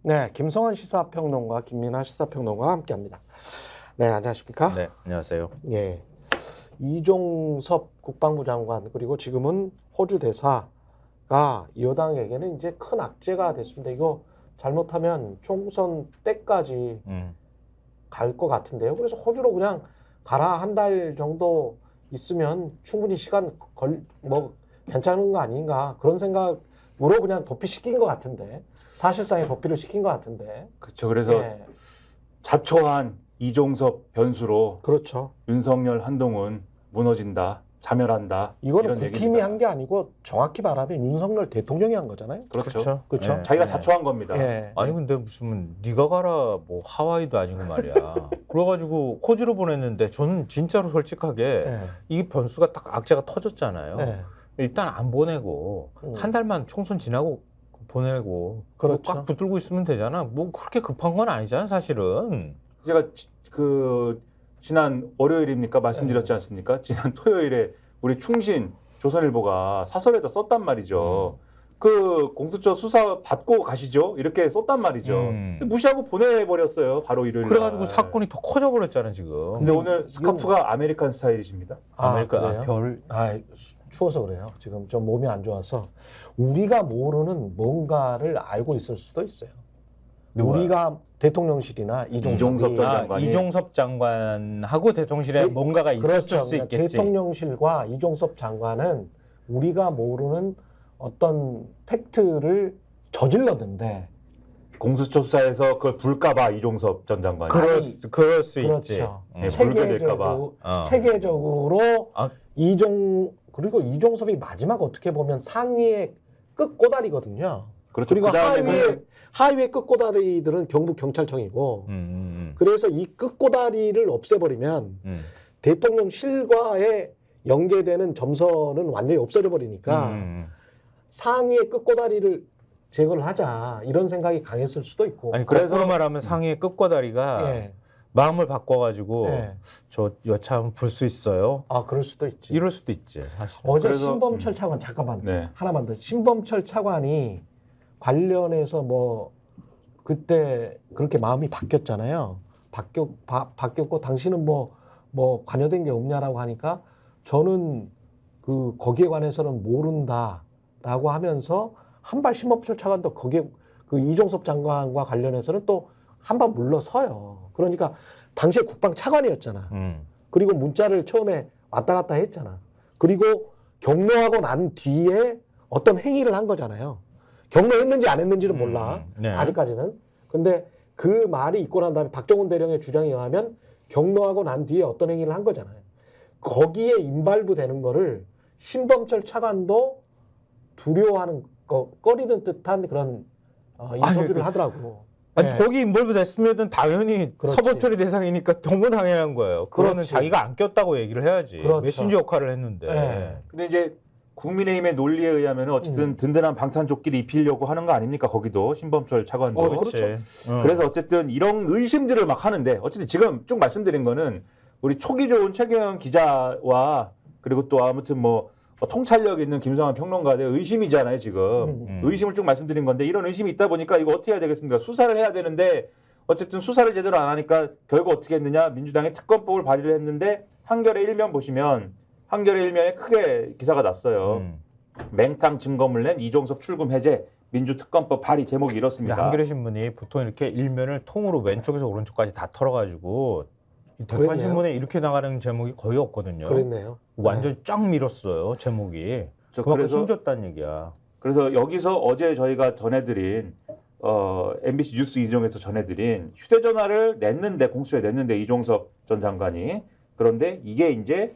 네, 김성환 시사평론가, 김민하 시사평론가와 함께합니다. 네, 안녕하십니까? 네, 안녕하세요. 예, 이종섭 국방부 장관 그리고 지금은 호주 대사가 여당에게는 이제 큰 악재가 됐습니다. 이거 잘못하면 총선 때까지 갈 것 같은데요. 그래서 호주로 그냥 가라, 한 달 정도 있으면 충분히 시간 괜찮은 거 아닌가 그런 생각으로 그냥 도피시킨 것 같은데. 사실상의 도피를 시킨 것 같은데. 그렇죠. 그래서 예. 자초한 이종섭 변수로 그렇죠. 윤석열, 한동훈 무너진다, 자멸한다. 이거는 이런 국힘이 얘기입니다. 한 게 아니고 정확히 말하면 윤석열 대통령이 한 거잖아요. 그렇죠. 그렇죠. 네. 자기가 자초한 겁니다. 예. 아니 근데 무슨 네가 가라 뭐 하와이도 아니고 말이야. 그래가지고 호주로 보냈는데 저는 진짜로 솔직하게 예. 이 변수가 딱 악재가 터졌잖아요. 예. 일단 안 보내고 한 달만 총선 지나고 보내고 그렇죠. 꽉 붙들고 있으면 되잖아. 뭐 그렇게 급한 건 아니잖아 사실은. 제가 지난 월요일입니까 말씀드렸지 않습니까? 지난 토요일에 우리 충신 조선일보가 사설에다 썼단 말이죠. 그 공수처 수사 받고 가시죠 이렇게 썼단 말이죠. 무시하고 보내버렸어요 바로 일요일. 그래가지고 사건이 더 커져 버렸잖아 지금. 근데 오늘 스카프가 아메리칸 스타일이십니다. 아메리카 별. 추워서 그래요. 지금 좀 몸이 안 좋아서 우리가 모르는 뭔가를 알고 있을 수도 있어요. 누가요? 우리가 대통령실이나 이종섭 전 장관이 이종섭 장관하고 대통령실에 뭔가가 있었을 그렇죠. 수 있겠지. 대통령실과 이종섭 장관은 우리가 모르는 어떤 팩트를 저질렀는데 공수처 수사에서 그걸 불까봐 이종섭 전 장관이 그럴 수 있지. 그렇죠. 불게 될까봐. 체계적으로 그리고 이종섭이 마지막 어떻게 보면 상위의 끝꼬다리거든요. 그렇죠. 그리고 그다음에는 하위의 끝꼬다리들은 경북 경찰청이고 그래서 이 끝꼬다리를 없애버리면 대통령실과의 연계되는 점선은 완전히 없어져 버리니까 상위의 끝꼬다리를 제거를 하자 이런 생각이 강했을 수도 있고. 아니 그래서 말하면 상위의 끝과다리가 예. 마음을 바꿔가지고 예. 저 여차 불 수 있어요. 아 그럴 수도 있지. 이럴 수도 있지. 사실. 어제 그래서- 신범철 차관 잠깐만 네. 하나만 더. 신범철 차관이 관련해서 뭐 그때 그렇게 마음이 바뀌었잖아요. 바뀌었고 당신은 뭐 관여된 게 없냐라고 하니까 저는 거기에 관해서는 모른다라고 하면서 한발 신범철 차관도 거기에 그 이종섭 장관과 관련해서는 또 한 발 물러서요. 그러니까 당시에 국방 차관이었잖아. 그리고 문자를 처음에 왔다 갔다 했잖아. 그리고 경로하고 난 뒤에 어떤 행위를 한 거잖아요. 경로했는지 안 했는지는 몰라. 네. 아직까지는. 근데 그 말이 있고 난 다음에 박정훈 대령의 주장에 의하면 경로하고 난 뒤에 어떤 행위를 한 거잖아요. 거기에 임발부되는 거를 신범철 차관도 두려워하는 꺼리는 듯한 그런 인터뷰를 하더라고. 아니, 네. 거기 인볼브 됐으면 당연히 그렇지. 서버 처리 대상이니까 너무 당연한 거예요. 그거는 그렇지. 자기가 안 꼈다고 얘기를 해야지. 그렇죠. 메신저 역할을 했는데. 네. 근데 이제 국민의힘의 논리에 의하면 어쨌든 든든한 방탄조끼를 입히려고 하는 거 아닙니까? 거기도 신범철 차관도. 그렇죠. 그래서 어쨌든 이런 의심들을 막 하는데 어쨌든 지금 쭉 말씀드린 거는 우리 촉이 좋은 최경영 기자와 그리고 또 아무튼 뭐 통찰력 있는 김성환 평론가의 의심이잖아요 지금. 의심을 쭉 말씀드린 건데 이런 의심이 있다 보니까 이거 어떻게 해야 되겠습니까? 수사를 해야 되는데 어쨌든 수사를 제대로 안 하니까 결국 어떻게 했느냐? 민주당이 특검법을 발의를 했는데 한겨레 일면 보시면 한겨레 일면에 크게 기사가 났어요. 맹탕 증거물 낸 이종섭 출금 해제 민주특검법 발의 제목이 이렇습니다. 한겨레 신문이 보통 이렇게 일면을 통으로 왼쪽에서 오른쪽까지 다 털어가지고 그랬네요. 대판 신문에 이렇게 나가는 제목이 거의 없거든요. 그랬네요. 완전 쫙 밀었어요 제목이. 그만큼 힘줬다는 얘기야. 그래서 여기서 어제 저희가 전해드린 MBC 뉴스 이종에서 전해드린 휴대전화를 냈는데 공수처에 냈는데 이종섭 전 장관이 그런데 이게 이제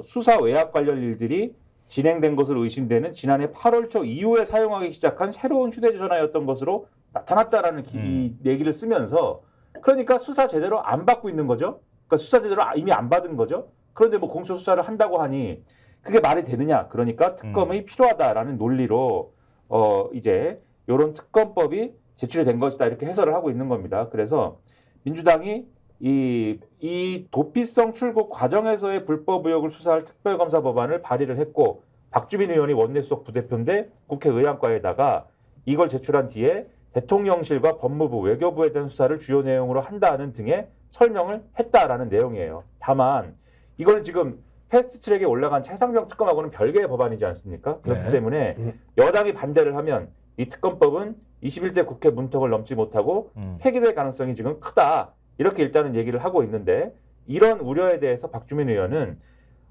수사 외압 관련 일들이 진행된 것으로 의심되는 지난해 8월 초 이후에 사용하기 시작한 새로운 휴대전화였던 것으로 나타났다라는 이 얘기를 쓰면서 그러니까 수사 제대로 안 받고 있는 거죠. 그러니까 수사 제대로 이미 안 받은 거죠. 그런데 뭐 공수처 수사를 한다고 하니 그게 말이 되느냐? 그러니까 특검이 필요하다라는 논리로 이제 이런 특검법이 제출이 된 것이다 이렇게 해설을 하고 있는 겁니다. 그래서 민주당이 이 도피성 출국 과정에서의 불법 의혹을 수사할 특별검사 법안을 발의를 했고 박주민 의원이 원내수석 부대표인데 국회 의안과에다가 이걸 제출한 뒤에 대통령실과 법무부, 외교부에 대한 수사를 주요 내용으로 한다는 등의 설명을 했다라는 내용이에요. 다만 이거는 지금 패스트트랙에 올라간 최상병 특검하고는 별개의 법안이지 않습니까? 그렇기 네. 때문에 여당이 반대를 하면 이 특검법은 21대 국회 문턱을 넘지 못하고 폐기될 가능성이 지금 크다. 이렇게 일단은 얘기를 하고 있는데 이런 우려에 대해서 박주민 의원은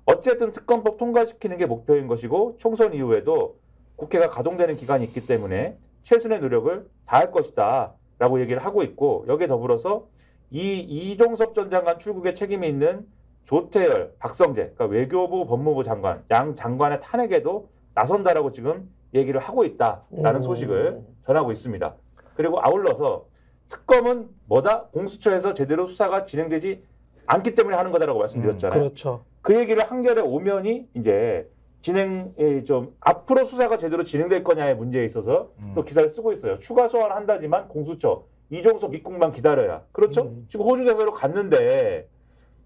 어쨌든 특검법 통과시키는 게 목표인 것이고 총선 이후에도 국회가 가동되는 기간이 있기 때문에 최선의 노력을 다할 것이다 라고 얘기를 하고 있고 여기에 더불어서 이 이종섭 전 장관 출국에 책임이 있는 조태열, 박성재, 그러니까 외교부, 법무부 장관, 양 장관의 탄핵에도 나선다라고 지금 얘기를 하고 있다라는 소식을 전하고 있습니다. 그리고 아울러서 특검은 뭐다? 공수처에서 제대로 수사가 진행되지 않기 때문에 하는 거다라고 말씀드렸잖아요. 그렇죠. 그 얘기를 한결에 오면이 이제 진행에 좀 앞으로 수사가 제대로 진행될 거냐의 문제에 있어서 또 기사를 쓰고 있어요. 추가 소환 한다지만 공수처 이종섭 입국만 기다려야. 그렇죠? 지금 호주 대사로 갔는데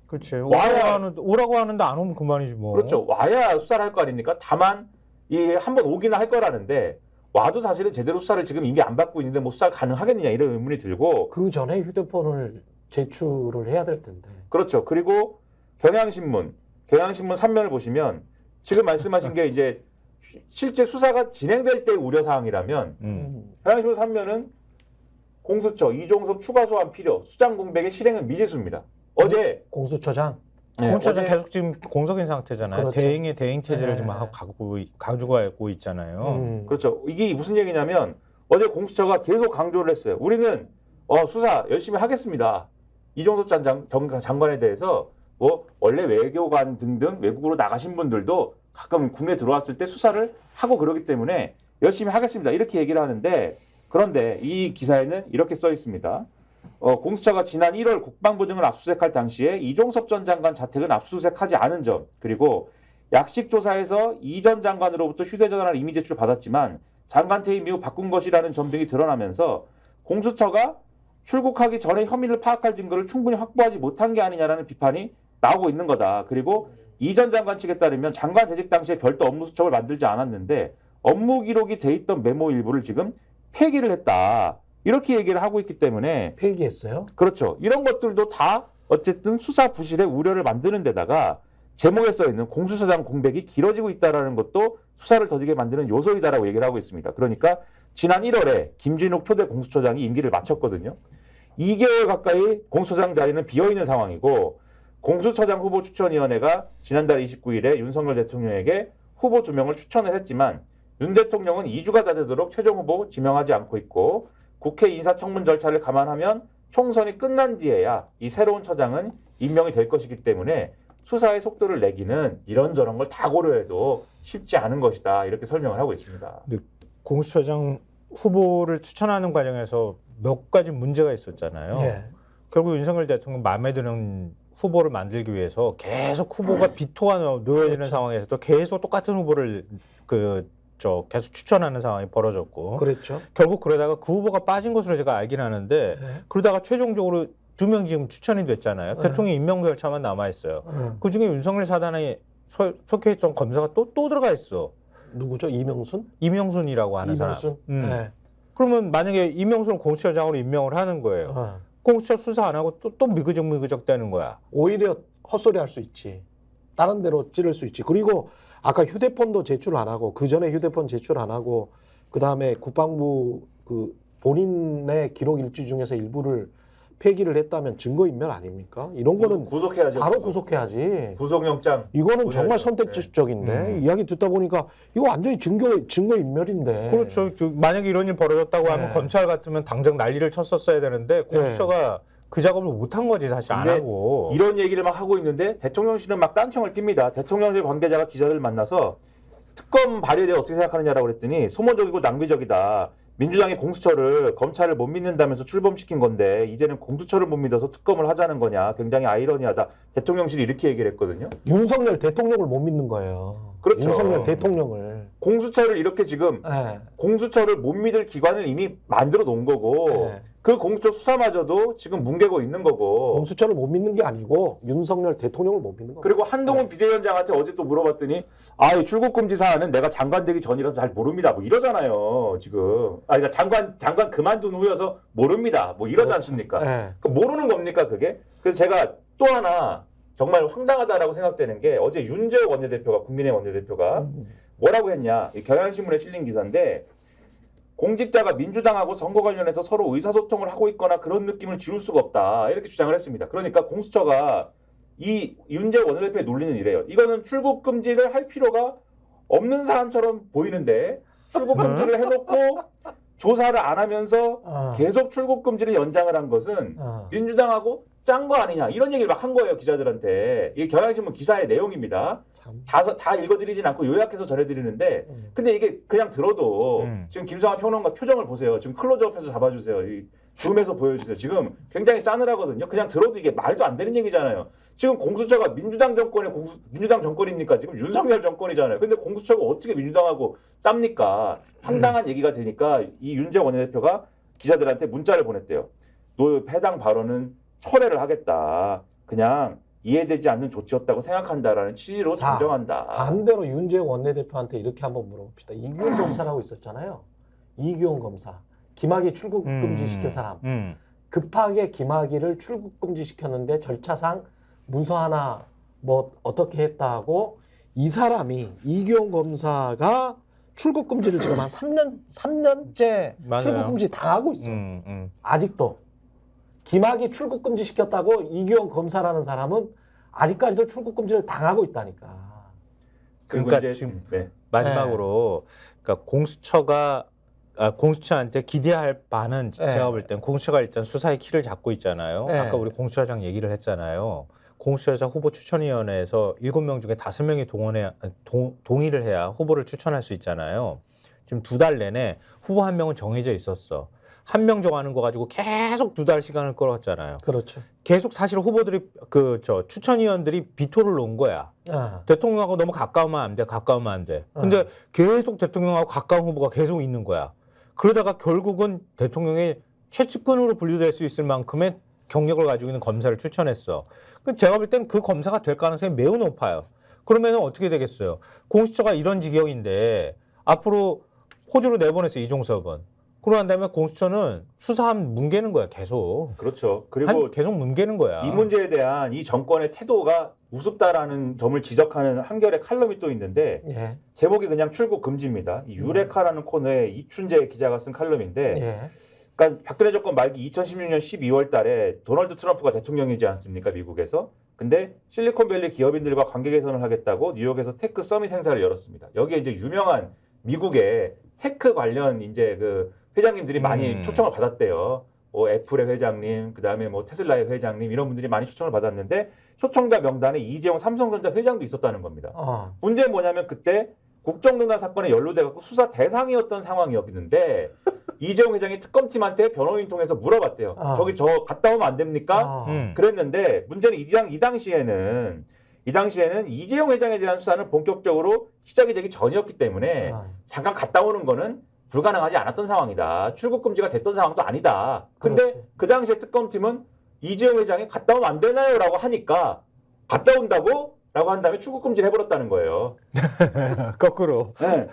그렇지. 와야 오라고 하는데 안 오면 그만이지 뭐. 그렇죠. 와야 수사를 할 거 아닙니까? 다만 이 한번 오기는 할 거라는데 와도 사실은 제대로 수사를 지금 이미 안 받고 있는데 뭐 수사 가능하겠느냐 이런 의문이 들고 그 전에 휴대폰을 제출을 해야 될 텐데. 그렇죠. 그리고 경향신문 3면을 보시면 지금 말씀하신 게 이제 실제 수사가 진행될 때 우려 사항이라면 경향신문 3면은 공수처 이종섭 추가 소환 필요 수장 공백의 실행은 미지수입니다. 어제 공수처장. 공수처장 어제 계속 지금 공석인 상태잖아요. 그렇죠. 대행 체제를 네. 지금 가지고 있잖아요. 그렇죠. 이게 무슨 얘기냐면 어제 공수처가 계속 강조를 했어요. 우리는 수사 열심히 하겠습니다. 이종섭 장관에 대해서 뭐 원래 외교관 등등 외국으로 나가신 분들도 가끔 국내 들어왔을 때 수사를 하고 그러기 때문에 열심히 하겠습니다. 이렇게 얘기를 하는데 그런데 이 기사에는 이렇게 써 있습니다. 공수처가 지난 1월 국방부 등을 압수수색할 당시에 이종섭 전 장관 자택은 압수수색하지 않은 점 그리고 약식 조사에서 이 전 장관으로부터 휴대전화를 이미 제출받았지만 장관 퇴임 이후 바꾼 것이라는 점 등이 드러나면서 공수처가 출국하기 전에 혐의를 파악할 증거를 충분히 확보하지 못한 게 아니냐라는 비판이 나오고 있는 거다. 그리고 이 전 장관 측에 따르면 장관 재직 당시에 별도 업무 수첩을 만들지 않았는데 업무 기록이 돼 있던 메모 일부를 지금 폐기를 했다. 이렇게 얘기를 하고 있기 때문에 폐기했어요? 그렇죠. 이런 것들도 다 어쨌든 수사 부실의 우려를 만드는 데다가 제목에 써 있는 공수처장 공백이 길어지고 있다라는 것도 수사를 더디게 만드는 요소이다라고 얘기를 하고 있습니다. 그러니까 지난 1월에 김진욱 초대 공수처장이 임기를 마쳤거든요. 2개월 가까이 공수처장 자리는 비어있는 상황이고 공수처장 후보 추천위원회가 지난달 29일에 윤석열 대통령에게 후보 2명을 추천을 했지만 윤 대통령은 2주가 다 되도록 최종 후보 지명하지 않고 있고 국회 인사청문 절차를 감안하면 총선이 끝난 뒤에야 이 새로운 처장은 임명이 될 것이기 때문에 수사의 속도를 내기는 이런저런 걸 다 고려해도 쉽지 않은 것이다. 이렇게 설명을 하고 있습니다. 공수처장 후보를 추천하는 과정에서 몇 가지 문제가 있었잖아요. 예. 결국 윤석열 대통령 마음에 드는 후보를 만들기 위해서 계속 후보가 비토가 놓여지는 그렇죠. 상황에서도 계속 똑같은 후보를 계속 추천하는 상황이 벌어졌고 그랬죠. 결국 그러다가 그 후보가 빠진 것으로 제가 알긴 하는데 네. 그러다가 최종적으로 2명 지금 추천이 됐잖아요. 네. 대통령 임명 절차만 남아 있어요. 그중에 윤석열 사단에 속해 있던 검사가 또 들어가 있어. 누구죠? 이명순? 이명순이라고 하는 이명순? 사람. 네. 그러면 만약에 이명순을 공수처장으로 임명을 하는 거예요. 공수처 수사 안 하고 또 미그적 되는 거야. 오히려 헛소리 할 수 있지. 다른 데로 찌를 수 있지. 그리고 아까 휴대폰도 제출 안 하고 그 전에 휴대폰 제출 안 하고 그 다음에 국방부 그 본인의 기록 일지 중에서 일부를 폐기를 했다면 증거인멸 아닙니까? 이런 거는 구속해야죠. 바로 구속해야지. 구속영장. 이거는 정말 보내야죠. 선택적인데 이야기 듣다 보니까 이거 완전히 증거인멸인데. 그렇죠. 만약에 이런 일 벌어졌다고 하면 네. 검찰 같으면 당장 난리를 쳤었어야 되는데 공수처가 그 작업을 못한 거지 사실 안 근데 하고. 이런 얘기를 막 하고 있는데 대통령실은 막 딴청을 낍니다. 대통령실 관계자가 기자들 만나서 특검 발의에 대해 어떻게 생각하느냐라고 그랬더니 소모적이고 낭비적이다. 민주당이 공수처를 검찰을 못 믿는다면서 출범시킨 건데 이제는 공수처를 못 믿어서 특검을 하자는 거냐. 굉장히 아이러니하다. 대통령실이 이렇게 얘기를 했거든요. 윤석열 대통령을 못 믿는 거예요. 그렇죠. 윤석열 대통령을. 공수처를 이렇게 지금 예. 공수처를 못 믿을 기관을 이미 만들어 놓은 거고 네. 그 공수처 수사마저도 지금 뭉개고 있는 거고 공수처를 못 믿는 게 아니고 윤석열 대통령을 못 믿는 거예요. 그리고 한동훈 비대위원장한테 어제 또 물어봤더니 이 출국금지 사안은 내가 장관 되기 전이라서 잘 모릅니다. 뭐 이러잖아요. 지금. 그러니까 장관 그만둔 후여서 모릅니다. 뭐 이러지 않습니까? 예. 모르는 겁니까 그게? 그래서 제가 또 하나 정말 황당하다라고 생각되는 게 어제 윤재욱 원내대표가 국민의힘 원내대표가 뭐라고 했냐? 이 경향신문에 실린 기사인데 공직자가 민주당하고 선거 관련해서 서로 의사소통을 하고 있거나 그런 느낌을 지울 수가 없다. 이렇게 주장을 했습니다. 그러니까 공수처가 이 윤재욱 원내대표의 논리는 이래요. 이거는 출국 금지를 할 필요가 없는 사안처럼 보이는데 출국 금지를 해놓고 조사를 안 하면서 계속 출국 금지를 연장을 한 것은 민주당하고 짠 거 아니냐 이런 얘기를 막 한 거예요 기자들한테. 이게 경향신문 기사의 내용입니다. 참. 다 읽어드리진 않고 요약해서 전해드리는데 근데 이게 그냥 들어도 지금 김성환 평론가 표정을 보세요. 지금 클로즈업해서 잡아주세요. 이 줌에서 보여주세요. 지금 굉장히 싸늘하거든요. 그냥 들어도 이게 말도 안 되는 얘기잖아요. 지금 공수처가 민주당 정권의 민주당 정권입니까? 지금 윤석열 정권이잖아요. 근데 공수처가 어떻게 민주당하고 짭니까? 황당한 얘기가 되니까 이 윤재욱 원내대표가 기자들한테 문자를 보냈대요. 너 해당 발언은 철회를 하겠다. 그냥 이해되지 않는 조치였다고 생각한다라는 취지로 정정한다. 반대로 윤재욱 원내대표한테 이렇게 한번 물어봅시다. 이규원 검사라고 있었잖아요. 이규원 검사. 김학의 출국 금지시킨 사람. 급하게 김학의를 출국 금지시켰는데 절차상 문서 하나 뭐 어떻게 했다고 이 사람이 이규원 검사가 출국 금지를 지금 한 3년째 맞아요. 출국 금지 당하고 있어. 아직도. 김학의 출국 금지 시켰다고 이규원 검사라는 사람은 아직까지도 출국 금지를 당하고 있다니까. 그러니까 이제, 지금 네. 마지막으로 그러니까 공수처한테 기대할 바는 제가 볼 땐 공수처가 일단 수사의 키를 잡고 있잖아요. 네. 아까 우리 공수처장 얘기를 했잖아요. 공수처장 후보 추천위원회에서 7명 중에 5명이 동의를 해야 후보를 추천할 수 있잖아요. 지금 2달 내내 후보 1명은 정해져 있었어. 1명 정하는 거 가지고 계속 2달 시간을 끌었잖아요. 그렇죠. 계속 사실 후보들이 추천위원들이 비토를 놓은 거야. 대통령하고 너무 가까우면 안 돼, 가까우면 안 돼. 근데 계속 대통령하고 가까운 후보가 계속 있는 거야. 그러다가 결국은 대통령의 최측근으로 분류될 수 있을 만큼의 경력을 가지고 있는 검사를 추천했어. 제가 볼 땐 그 검사가 될 가능성이 매우 높아요. 그러면 어떻게 되겠어요? 공수처가 이런 지경인데 앞으로 호주로 내보내서 이종섭은. 그러고 난 다음에 공수처는 수사하면 뭉개는 거야, 계속. 그렇죠. 그리고 계속 뭉개는 거야. 이 문제에 대한 이 정권의 태도가 우습다라는 점을 지적하는 한겨레 칼럼이 또 있는데 예. 제목이 그냥 출국 금지입니다. 이 유레카라는 코너에 이춘재 기자가 쓴 칼럼인데 예. 그러니까 박근혜 정권 말기 2016년 12월 달에 도널드 트럼프가 대통령이지 않습니까? 미국에서. 근데 실리콘밸리 기업인들과 관계 개선을 하겠다고 뉴욕에서 테크 서밋 행사를 열었습니다. 여기에 이제 유명한 미국의 테크 관련 이제 그 회장님들이 많이 초청을 받았대요. 뭐 애플의 회장님, 그다음에 뭐 테슬라의 회장님 이런 분들이 많이 초청을 받았는데 초청자 명단에 이재용 삼성전자 회장도 있었다는 겁니다. 문제는 뭐냐면 그때 국정농단 사건에 연루돼갖고 수사 대상이었던 상황이었는데 이재용 회장이 특검팀한테 변호인 통해서 물어봤대요. 저기 저 갔다 오면 안 됩니까? 그랬는데 문제는 이 당시에는 이재용 회장에 대한 수사는 본격적으로 시작이 되기 전이었기 때문에 잠깐 갔다 오는 거는 불가능하지 않았던 상황이다. 출국 금지가 됐던 상황도 아니다. 근데 그렇지. 그 당시에 특검팀은 이재용 회장이 갔다 오면 안 되나요? 라고 하니까 갔다 온다고? 라고 한 다음에 출국 금지를 해버렸다는 거예요. 거꾸로. 네.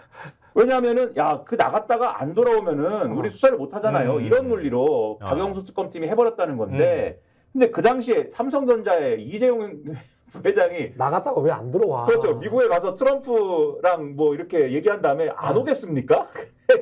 왜냐하면은 그 나갔다가 안 돌아오면은 우리 수사를 못 하잖아요. 이런 논리로 박영수 특검팀이 해버렸다는 건데 근데 그 당시에 삼성전자의 이재용 회장이 나갔다가 왜 안 들어와? 그렇죠. 미국에 가서 트럼프랑 뭐 이렇게 얘기한 다음에 안 오겠습니까?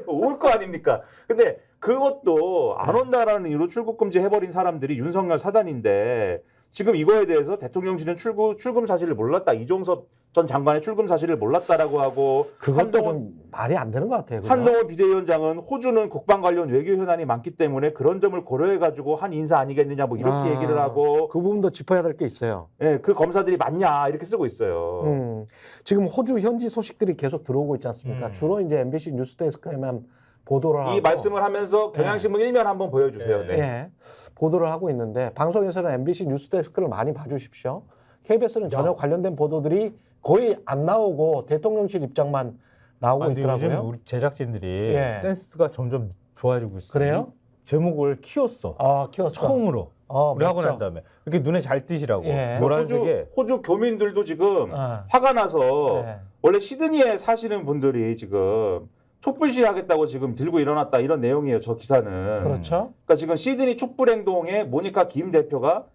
올 거 아닙니까? 근데 그것도 안 온다라는 이유로 출국 금지 해버린 사람들이 윤석열 사단인데 지금 이거에 대해서 대통령실은 출금 사실을 몰랐다. 이종섭 전 장관의 출금 사실을 몰랐다라고 하고 그것도 좀 말이 안 되는 것 같아요. 그죠? 한동훈 비대위원장은 호주는 국방 관련 외교 현안이 많기 때문에 그런 점을 고려해가지고 한 인사 아니겠느냐 뭐 이렇게 얘기를 하고 그 부분도 짚어야 될 게 있어요. 네, 그 검사들이 맞냐 이렇게 쓰고 있어요. 지금 호주 현지 소식들이 계속 들어오고 있지 않습니까? 주로 이제 MBC 뉴스데스크에만 보도를 하고 이 말씀을 하면서 경향신문 일면 한번 보여주세요. 네. 예, 보도를 하고 있는데 방송에서는 MBC 뉴스데스크를 많이 봐주십시오. KBS는 전혀 관련된 보도들이 거의 안 나오고 대통령실 입장만 나오고 근데 있더라고요. 요즘 우리 제작진들이 예. 센스가 점점 좋아지고 있어요. 그래요? 제목을 키웠어. 키웠어. 처음으로. 우리 하고 난 멋져. 다음에 이렇게 눈에 잘 띄시라고. 예. 노란색에. 호주 교민들도 지금 아. 화가 나서 네. 원래 시드니에 사시는 분들이 지금 촛불 시위하겠다고 지금 들고 일어났다 이런 내용이에요. 저 기사는. 그렇죠. 그러니까 지금 시드니 촛불 행동에 모니카 김 대표가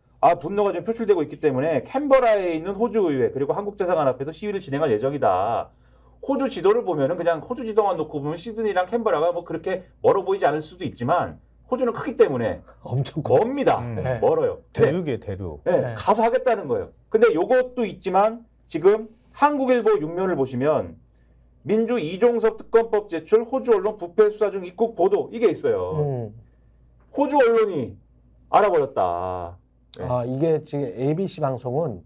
분노가 좀 표출되고 있기 때문에 캔버라에 있는 호주 의회 그리고 한국대사관 앞에서 시위를 진행할 예정이다. 호주 지도를 보면은 그냥 호주 지도만 놓고 보면 시드니랑 캔버라가 뭐 그렇게 멀어 보이지 않을 수도 있지만 호주는 크기 때문에 엄청 커. 멉니다. 네. 멀어요. 대륙이에요, 대륙. 네, 네. 가서 하겠다는 거예요. 근데 요것도 있지만 지금 한국일보 6면을 보시면 민주 이종섭 특검법 제출 호주 언론 부패 수사 중 입국 보도 이게 있어요. 호주 언론이 알아버렸다. 네. 이게 지금 ABC 방송은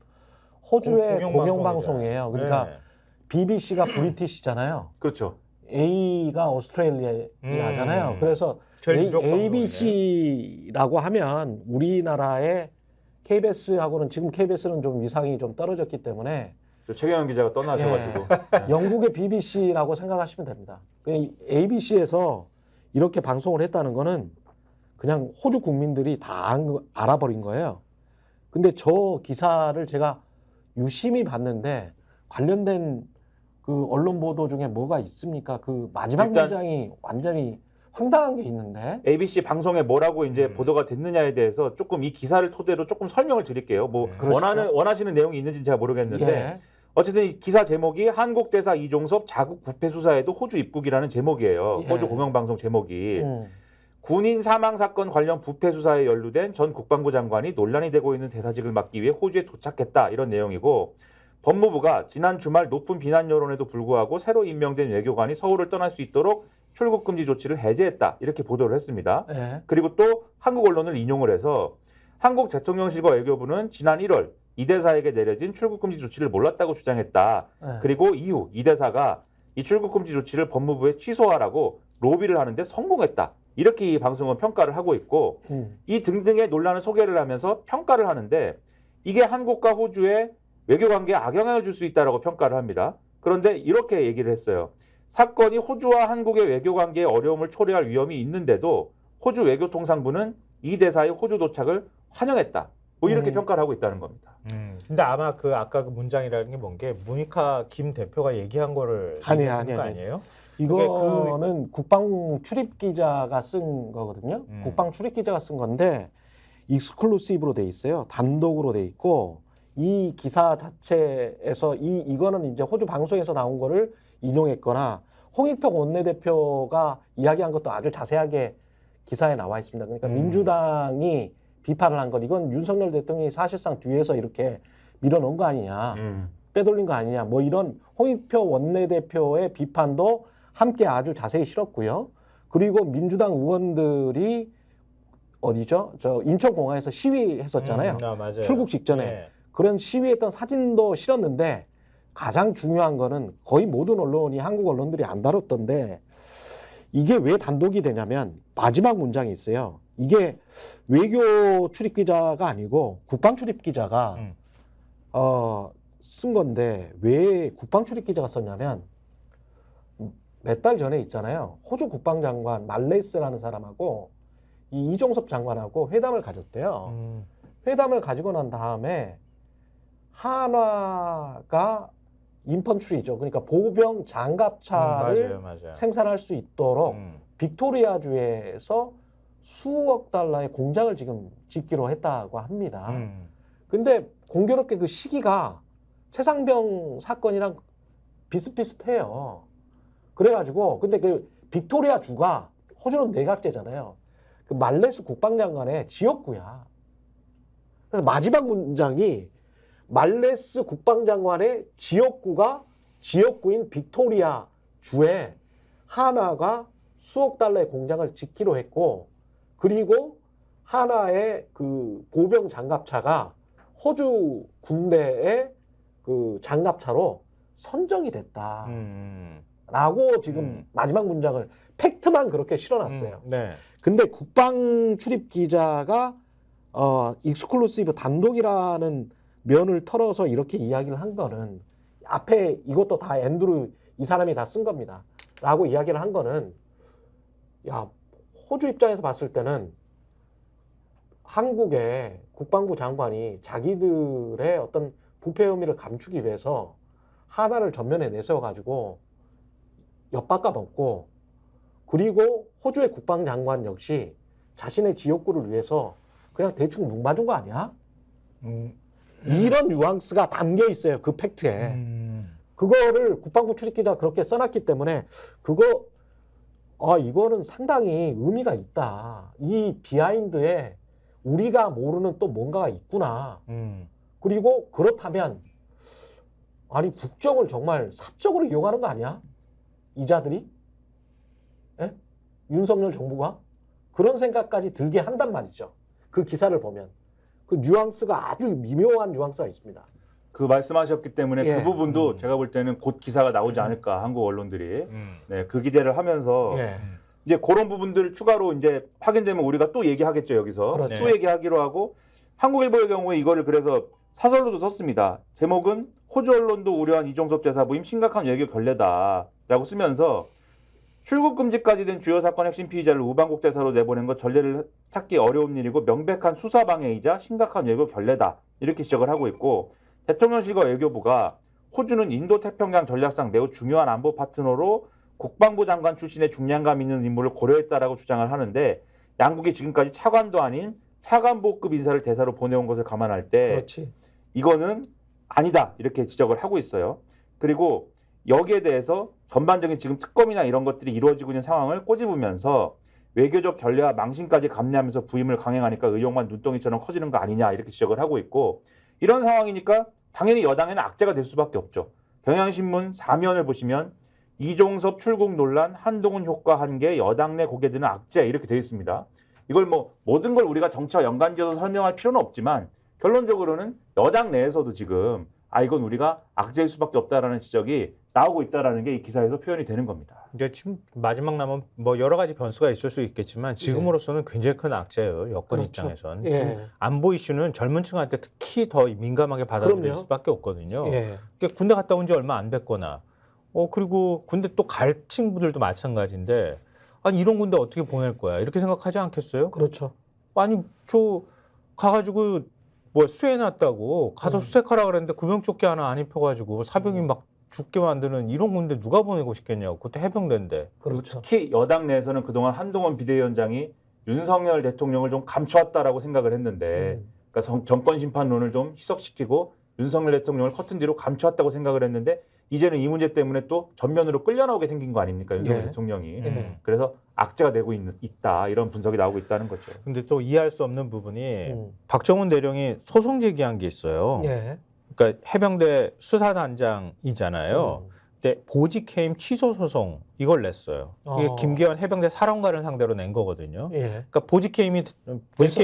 호주의 공영방송이에요. 그러니까 네. BBC가 브리티시잖아요. 그렇죠. A가 오스트레일리아잖아요. 그래서 제일 유력 방송이네. ABC라고 하면 우리나라의 KBS하고는 지금 KBS는 좀 위상이 좀 떨어졌기 때문에 저 최경영 기자가 떠나셔가지고 영국의 BBC라고 생각하시면 됩니다. ABC에서 이렇게 방송을 했다는 거는 그냥 호주 국민들이 다 알아버린 거예요. 근데 저 기사를 제가 유심히 봤는데 관련된 그 언론 보도 중에 뭐가 있습니까? 그 마지막 일단 문장이 완전히 황당한 게 있는데. ABC 방송에 뭐라고 이제 보도가 됐느냐에 대해서 조금 이 기사를 토대로 조금 설명을 드릴게요. 뭐 그러시죠. 원하시는 내용이 있는지는 제가 모르겠는데 예. 어쨌든 이 기사 제목이 한국 대사 이종섭 자국 부패 수사에도 호주 입국이라는 제목이에요. 예. 호주 공영방송 제목이. 음. 군인 사망 사건 관련 부패 수사에 연루된 전 국방부 장관이 논란이 되고 있는 대사직을 맡기 위해 호주에 도착했다 이런 내용이고 법무부가 지난 주말 높은 비난 여론에도 불구하고 새로 임명된 외교관이 서울을 떠날 수 있도록 출국 금지 조치를 해제했다 이렇게 보도를 했습니다. 예. 그리고 또 한국 언론을 인용을 해서 한국 대통령실과 외교부는 지난 1월 이 대사에게 내려진 출국 금지 조치를 몰랐다고 주장했다. 예. 그리고 이후 이 대사가 이 출국 금지 조치를 법무부에 취소하라고 로비를 하는데 성공했다. 이렇게 이 방송은 평가를 하고 있고 이 등등의 논란을 소개를 하면서 평가를 하는데 이게 한국과 호주의 외교관계에 악영향을 줄 수 있다라고 평가를 합니다. 그런데 이렇게 얘기를 했어요. 사건이 호주와 한국의 외교관계에 어려움을 초래할 위험이 있는데도 호주 외교통상부는 이 대사의 호주 도착을 환영했다. 뭐 이렇게 평가를 하고 있다는 겁니다. 근데 아마 그 아까 그 문장이라는 게 뭔 게 모니카 김 대표가 얘기한 거를 아니. 아니에요? 이거는 국방 출입 기자가 쓴 거거든요. 국방 출입 기자가 쓴 건데 익스클루시브로 돼 있어요. 단독으로 돼 있고 이 기사 자체에서 이거는 이제 호주 방송에서 나온 거를 인용했거나 홍익표 원내대표가 이야기한 것도 아주 자세하게 기사에 나와 있습니다. 그러니까 민주당이 비판을 한 건 이건 윤석열 대통령이 사실상 뒤에서 이렇게 밀어넣은 거 아니냐, 빼돌린 거 아니냐, 뭐 이런 홍익표 원내대표의 비판도 함께 아주 자세히 실었고요. 그리고 민주당 의원들이 어디죠? 저 인천공항에서 시위했었잖아요. 맞아요. 출국 직전에. 네. 그런 시위했던 사진도 실었는데 가장 중요한 거는 거의 모든 언론이 한국 언론들이 안 다뤘던데 이게 왜 단독이 되냐면 마지막 문장이 있어요. 이게 외교 출입 기자가 아니고 국방 출입 기자가 쓴 건데 왜 국방 출입 기자가 썼냐면 몇 달 전에 있잖아요. 호주 국방장관 말레이스라는 사람하고 이 이종섭 장관하고 회담을 가졌대요. 회담을 가지고 난 다음에 한화가 인펀트리죠. 그러니까 보병 장갑차를 맞아요. 생산할 수 있도록 빅토리아주에서 수억 달러의 공장을 지금 짓기로 했다고 합니다. 근데 공교롭게 그 시기가 최상병 사건이랑 비슷비슷해요. 그래가지고 근데 그 빅토리아주가 호주는 내각제잖아요. 그 말레이스 국방장관의 지역구야. 그래서 마지막 문장이 말레이스 국방장관의 지역구가 지역구인 빅토리아 주에 하나가 수억 달러의 공장을 짓기로 했고 그리고 하나의 그 보병 장갑차가 호주 군대의 그 장갑차로 선정이 됐다. 라고 지금 마지막 문장을 팩트만 그렇게 실어놨어요. 네. 근데 국방 출입 기자가 익스클루시브 단독이라는 면을 털어서 이렇게 이야기를 한 거는 앞에 이것도 다 앤드루 이 사람이 다 쓴 겁니다. 라고 이야기를 한 거는 야, 호주 입장에서 봤을 때는 한국의 국방부 장관이 자기들의 어떤 부패 혐의를 감추기 위해서 하나를 전면에 내세워가지고 엿바꿔 먹고 그리고 호주의 국방장관 역시 자신의 지역구를 위해서 그냥 대충 눈 봐준 거 아니야? 이런 뉘앙스가 담겨 있어요. 그 팩트에. 그거를 국방부 출입기자가 그렇게 써놨기 때문에 이거는 상당히 의미가 있다. 이 비하인드에 우리가 모르는 또 뭔가가 있구나. 그리고 그렇다면 아니 국정을 정말 사적으로 이용하는 거 아니야? 이자들이? 예? 윤석열 정부가? 그런 생각까지 들게 한단 말이죠. 그 기사를 보면. 그 뉘앙스가 아주 미묘한 뉘앙스가 있습니다. 그 말씀하셨기 때문에 예. 그 부분도 제가 볼 때는 곧 기사가 나오지 않을까 한국 언론들이 네, 그 기대를 하면서 예. 이제 그런 부분들 추가로 이제 확인되면 우리가 또 얘기하겠죠 여기서 그렇죠. 또 얘기하기로 하고 한국일보의 경우에 이거를 그래서 사설로도 썼습니다. 제목은 호주 언론도 우려한 이종섭 대사부임 심각한 외교 결례다라고 쓰면서 출국 금지까지 된 주요 사건 핵심 피의자를 우방국 대사로 내보낸 것 전례를 찾기 어려운 일이고 명백한 수사 방해이자 심각한 외교 결례다 이렇게 지적을 하고 있고 대통령실과 외교부가 호주는 인도 태평양 전략상 매우 중요한 안보 파트너로 국방부 장관 출신의 중량감 있는 인물을 고려했다라고 주장을 하는데 양국이 지금까지 차관도 아닌 차관보급 인사를 대사로 보내온 것을 감안할 때 그렇지. 이거는 아니다 이렇게 지적을 하고 있어요. 그리고 여기에 대해서 전반적인 지금 특검이나 이런 것들이 이루어지고 있는 상황을 꼬집으면서 외교적 결례와 망신까지 감내하면서 부임을 강행하니까 의혹만 눈덩이처럼 커지는 거 아니냐 이렇게 지적을 하고 있고 이런 상황이니까 당연히 여당에는 악재가 될 수밖에 없죠. 경향신문 4면을 보시면 이종섭 출국 논란 한동훈 효과 한계 여당 내 고개 드는 악재 이렇게 되어 있습니다. 이걸 뭐 모든 걸 우리가 정치와 연관지어서 설명할 필요는 없지만 결론적으로는 여당 내에서도 지금 이건 우리가 악재일 수밖에 없다라는 지적이 나오고 있다라는 게 이 기사에서 표현이 되는 겁니다. 이제 지금 마지막 남은 뭐 여러 가지 변수가 있을 수 있겠지만 지금으로서는 굉장히 큰 악재예요. 여권 그렇죠. 입장에선. 예. 안보 이슈는 젊은 층한테 특히 더 민감하게 받아들일 그럼요. 수밖에 없거든요. 예. 그러니까 군대 갔다 온 지 얼마 안 됐거나 그리고 군대 또 갈 친구들도 마찬가지인데 아니 이런 군대 어떻게 보낼 거야 이렇게 생각하지 않겠어요? 그렇죠. 아니 저 가가지고 뭐 수해놨다고 가서 수색하라 그랬는데 구명조끼 하나 안 입혀가지고 사병이 막 죽게 만드는 이런 군대 누가 보내고 싶겠냐고. 그것도 해병대인데. 그렇죠. 특히 여당 내에서는 그동안 한동훈 비대위원장이 윤석열 대통령을 좀 감춰왔다라고 생각을 했는데 그러니까 정권 심판론을 좀 희석시키고 윤석열 대통령을 커튼 뒤로 감춰왔다고 생각을 했는데 이제는 이 문제 때문에 또 전면으로 끌려 나오게 생긴 거 아닙니까 윤석열 예. 대통령이. 예. 그래서 악재가 되고 있다 이런 분석이 나오고 있다는 거죠. 근데 또 이해할 수 없는 부분이 박정훈 대령이 소송 제기한 게 있어요. 예. 그러니까 해병대 수사단장이잖아요. 근데 보직해임 취소 소송 이걸 냈어요. 이게 김기현 해병대 사령관을 상대로 낸 거거든요. 예. 그러니까 보직해임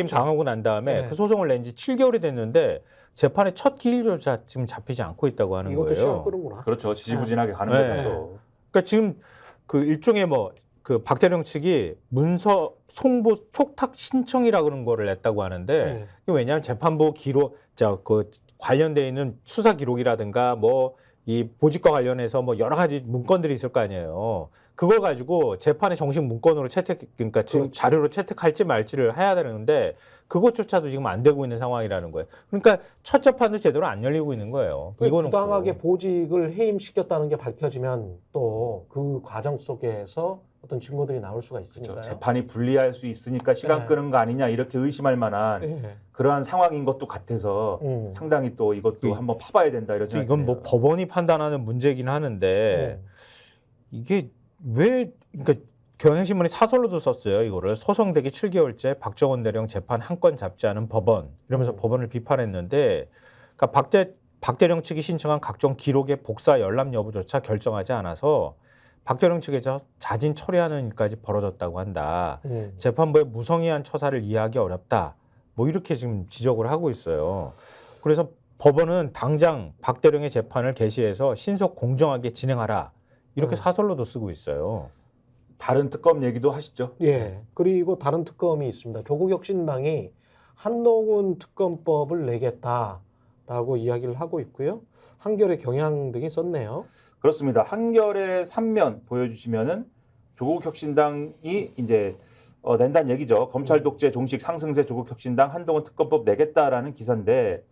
당하고 난 다음에 예. 그 소송을 낸 지 7개월이 됐는데 재판의 첫 기일조차 지금 잡히지 않고 있다고 하는 이것도 시간 거예요. 끄는구나. 그렇죠. 지지부진하게 가는 네. 거죠. 그러니까 지금 그 일종의 그 박대령 측이 문서 송부 촉탁 신청이라 그런 거를 냈다고 하는데 예. 이게 왜냐하면 재판부 기록 그 관련돼 있는 수사 기록이라든가 뭐 이 보직과 관련해서 뭐 여러 가지 문건들이 있을 거 아니에요. 그걸 가지고 재판의 정식 문건으로 그러니까 지금 그렇죠. 자료로 채택할지 말지를 해야 되는데 그것조차도 지금 안 되고 있는 상황이라는 거예요. 그러니까 첫 재판도 제대로 안 열리고 있는 거예요. 이거는 부당하게 보직을 해임시켰다는 게 밝혀지면 또 그 과정 속에서 어떤 증거들이 나올 수가 있으니까요. 그렇죠. 재판이 불리할 수 있으니까 시간 네. 끄는 거 아니냐 이렇게 의심할 만한 예. 그러한 상황인 것도 같아서 상당히 또 이것도 한번 파봐야 된다 이런 생각이 이건 뭐 드네요. 법원이 판단하는 문제긴 하는데 이게 왜 그러니까 경향신문이 사설로도 썼어요. 이거를 소송되기 7개월째 박정훈 대령 재판 한 건 잡지 않은 법원 이러면서 법원을 비판했는데 그러니까 박대령 측이 신청한 각종 기록의 복사 열람 여부조차 결정하지 않아서 박대령 측에서 자진 처리하는 일까지 벌어졌다고 한다. 재판부의 무성의한 처사를 이해하기 어렵다. 뭐 이렇게 지금 지적을 하고 있어요. 그래서 법원은 당장 박대령의 재판을 개시해서 신속 공정하게 진행하라. 이렇게 사설로도 쓰고 있어요. 다른 특검 얘기도 하시죠. 예. 그리고 다른 특검이 있습니다. 조국혁신당이 한동훈 특검법을 내겠다. 라고 이야기를 하고 있고요. 한겨레 경향 등이 썼네요. 그렇습니다. 한겨레 3면 보여주시면은 조국혁신당이 이제 낸다는 얘기죠. 검찰 독재 종식 상승세 조국혁신당 한동훈 특검법 내겠다라는 기사인데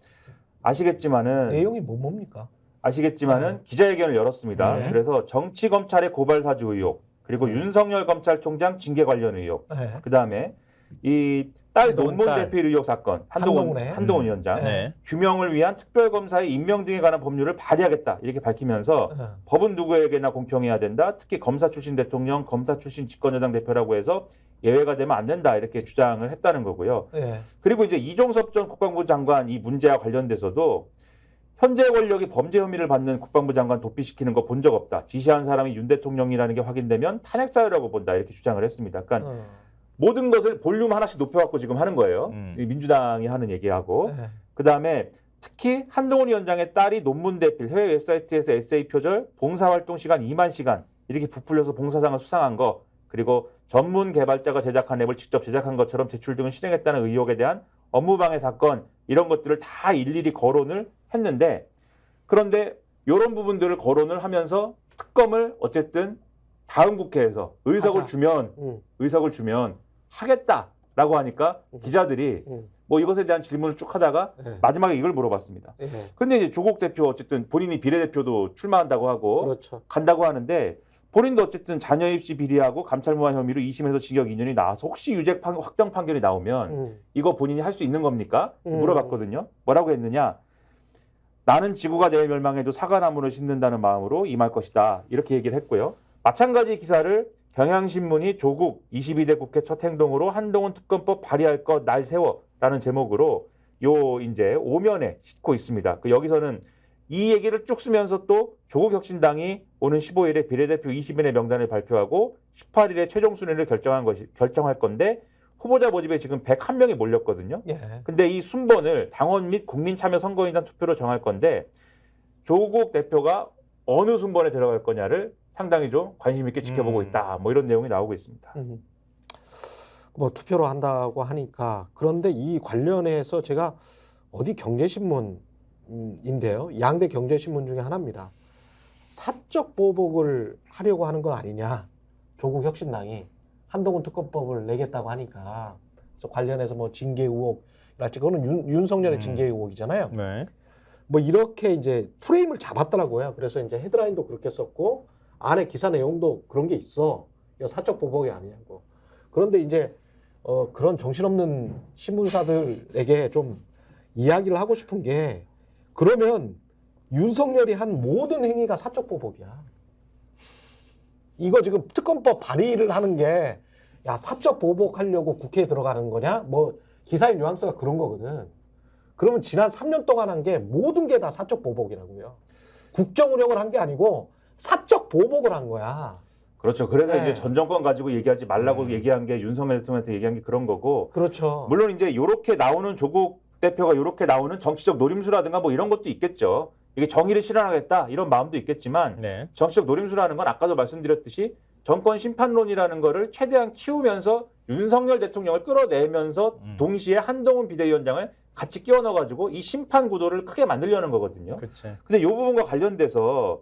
아시겠지만은 내용이 뭡니까? 아시겠지만은 기자회견을 열었습니다. 네. 그래서 정치 검찰의 고발 사주 의혹, 그리고 윤석열 검찰총장 징계 관련 의혹, 네. 그다음에 이 딸 한동훈 논문 딸. 대필 의혹 사건, 한동훈의. 한동훈 위원장 네. 규명을 위한 특별검사의 임명 등에 관한 법률을 발의하겠다 이렇게 밝히면서 네. 법은 누구에게나 공평해야 된다. 특히 검사 출신 대통령, 검사 출신 집권여당 대표라고 해서 예외가 되면 안 된다 이렇게 주장을 했다는 거고요. 네. 그리고 이제 이종섭 전 국방부 장관 이 문제와 관련돼서도 현재 권력이 범죄 혐의를 받는 국방부 장관 도피시키는 거 본 적 없다. 지시한 사람이 윤 대통령이라는 게 확인되면 탄핵 사유라고 본다 이렇게 주장을 했습니다. 그러니까 모든 것을 볼륨 하나씩 높여갖고 지금 하는 거예요. 이 민주당이 하는 얘기하고 네. 그다음에 특히 한동훈 위원장의 딸이 논문 대필 해외 웹사이트에서 에세이 표절 봉사활동 시간 2만 시간 이렇게 부풀려서 봉사상을 수상한 거 그리고 전문 개발자가 제작한 앱을 직접 제작한 것처럼 제출 등을 실행했다는 의혹에 대한 업무방해 사건 이런 것들을 다 일일이 거론을 했는데 그런데 이런 부분들을 거론을 하면서 특검을 어쨌든 다음 국회에서 의석을 주면 하겠다라고 하니까 기자들이 뭐 이것에 대한 질문을 쭉 하다가 네. 마지막에 이걸 물어봤습니다. 네. 근데 이제 조국 대표 어쨌든 본인이 비례대표도 출마한다고 하고 그렇죠. 간다고 하는데 본인도 어쨌든 자녀 입시 비리하고 감찰무한 혐의로 2심에서 징역 2년이 나와서 혹시 유죄 확정 판결이 나오면 이거 본인이 할 수 있는 겁니까? 물어봤거든요. 뭐라고 했느냐? 나는 지구가 내일 멸망해도 사과나무를 심는다는 마음으로 임할 것이다. 이렇게 얘기를 했고요. 마찬가지 기사를 경향신문이 조국 22대 국회 첫 행동으로 한동훈 특검법 발의할 것 날 세워라는 제목으로 요 이제 5면에 싣고 있습니다. 여기서는 이 얘기를 쭉 쓰면서 또 조국혁신당이 오는 15일에 비례대표 20인의 명단을 발표하고 18일에 최종 순위를 결정할 건데 후보자 모집에 지금 101명이 몰렸거든요. 예. 근데 이 순번을 당원 및 국민참여선거인단 투표로 정할 건데 조국 대표가 어느 순번에 들어갈 거냐를 상당히 좀 관심 있게 지켜보고 있다. 뭐 이런 내용이 나오고 있습니다. 뭐 투표로 한다고 하니까 그런데 이 관련해서 제가 어디 경제신문인데요. 양대 경제신문 중에 하나입니다. 사적 보복을 하려고 하는 건 아니냐. 조국 혁신당이 한동훈 특검법을 내겠다고 하니까 그래서 관련해서 뭐 징계 의혹이랄지 그거는 윤석열의 징계 의혹이잖아요. 네. 뭐 이렇게 이제 프레임을 잡았더라고요. 그래서 이제 헤드라인도 그렇게 썼고 안에 기사 내용도 그런 게 있어. 이거 사적 보복이 아니냐고. 그런데 이제 그런 정신없는 신문사들에게 좀 이야기를 하고 싶은 게 그러면 윤석열이 한 모든 행위가 사적 보복이야. 이거 지금 특검법 발의를 하는 게 야 사적 보복하려고 국회에 들어가는 거냐? 뭐 기사의 뉘앙스가 그런 거거든. 그러면 지난 3년 동안 한 게 모든 게 다 사적 보복이라고요. 국정 운영을 한 게 아니고 사적 보복을 한 거야. 그렇죠. 그래서 네. 이제 전 정권 가지고 얘기하지 말라고 얘기한 게 윤석열 대통령한테 얘기한 게 그런 거고. 그렇죠. 물론 이제 이렇게 나오는 조국 대표가 이렇게 나오는 정치적 노림수라든가 뭐 이런 것도 있겠죠. 이게 정의를 실현하겠다 이런 마음도 있겠지만 네. 정치적 노림수라는 건 아까도 말씀드렸듯이 정권 심판론이라는 거를 최대한 키우면서 윤석열 대통령을 끌어내면서 동시에 한동훈 비대위원장을 같이 끼워 넣어가지고 이 심판 구도를 크게 만들려는 거거든요. 그치. 근데 이 부분과 관련돼서